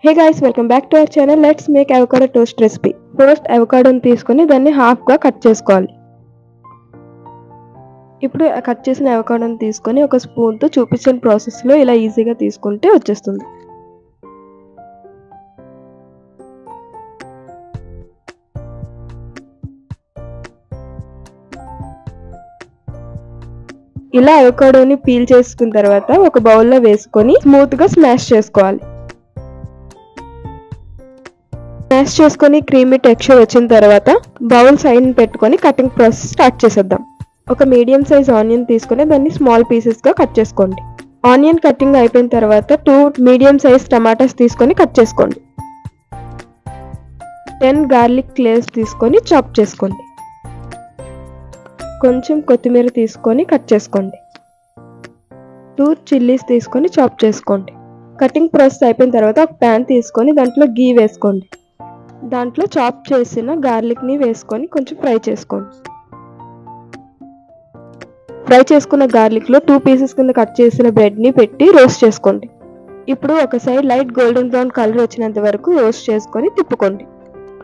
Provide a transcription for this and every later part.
Hey guys, welcome back to our channel. Let's make avocado toast recipe. First avocado ni తీసుకొని దాన్ని half గా cut చేసుకోవాలి. ఇప్పుడు cut చేసిన avocado ని తీసుకొని ఒక స్పూన్ తో చూపించిన ప్రాసెస్ లో ఇలా ఈజీగా తీసుకుంటే వచ్చేస్తుంది. ఇలా avocado ని పీల్ చేసుకున్న తర్వాత ఒక బౌల్ లో వేసుకొని స్మూత్ గా స్మాష్ చేసుకోవాలి. స్మాష్ చేసుకొని క్రీమీ టెక్స్చర్ వచ్చిన తర్వాత బౌల్ సైడ్ పెట్టుకొని కటింగ్ ప్రాసెస్ స్టార్ట్ చేసేద్దాం. ఒక మీడియం సైజ్ ఆనియన్ తీసుకొని దాన్ని స్మాల్ పీసెస్ గా కట్ చేసుకోండి. ఆనియన్ కటింగ్ అయిపోయిన తర్వాత 2 మీడియం సైజ్ టమాటాస్ తీసుకొని కట్ చేసుకోండి. 10 గార్లిక్ క్లేవ్స్ తీసుకొని చాప్ చేసుకోండి. కొంచెం కొత్తిమీర తీసుకొని కట్ చేసుకోండి. 2 చిల్లీస్ తీసుకొని చాప్ చేసుకోండి. కటింగ్ ప్రాసెస్ అయిపోయిన తర్వాత ఒక ప్యాన్ తీసుకొని దాంట్లో గీ వేసుకోండి. దాంట్లో చాప్ చేసిన గార్లిక్ ని వేసుకొని కొంచెం ఫ్రై చేసుకోండి. ఫ్రై చేసుకున్న గార్లిక్ లో 2 పీసెస్ కింద కట్ చేసిన బ్రెడ్ ని పెట్టి రోస్ట్ చేసుకోండి. ఇప్పుడు ఒక side light golden brown colour వచ్చినంత వరకు రోస్ట్ చేసుకొని తిప్పుకోండి.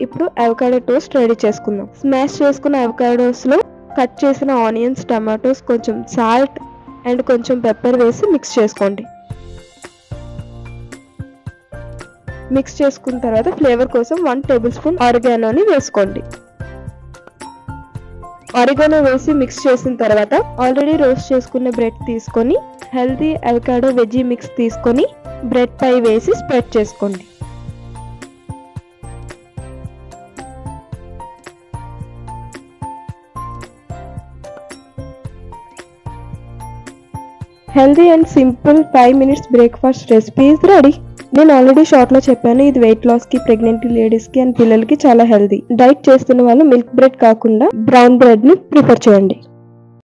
ఇప్పుడు అవకాడో టోస్ట్ రెడీ చేసుకుందాం. స్మాష్ చేసుకున్న అవకాడోస్ లో కట్ చేసిన ఆనియన్స్, టమాటోస్, కొంచెం సాల్ట్ అండ్ కొంచెం పెప్పర్ వేసి మిక్స్ చేసుకోండి. మిక్స్ చేసుకున్న తర్వాత ఫ్లేవర్ కోసం 1 టేబుల్ స్పూన్ ఆరిగానోని వేసుకోండి. ఆరిగానో వేసి మిక్స్ చేసిన తర్వాత ఆల్రెడీ రోస్ట్ చేసుకున్న బ్రెడ్ తీసుకొని హెల్తీ అవకాడో వెజీ మిక్స్ తీసుకొని బ్రెడ్ పై వేసి స్ప్రెడ్ చేసుకోండి. Healthy and simple 5 minutes breakfast recipe is ready. నేను ఆల్రెడీ షార్ట్ లో చెప్పాను, ఇది వెయిట్ లాస్ కి, ప్రెగ్నెంట్ లేడీస్ కి అండ్ పిల్లలకి చాలా హెల్తీ. డైట్ చేస్తున్న వాళ్ళు మిల్క్ బ్రెడ్ కాకుండా బ్రౌన్ బ్రెడ్ ని ప్రిఫర్ చేయండి.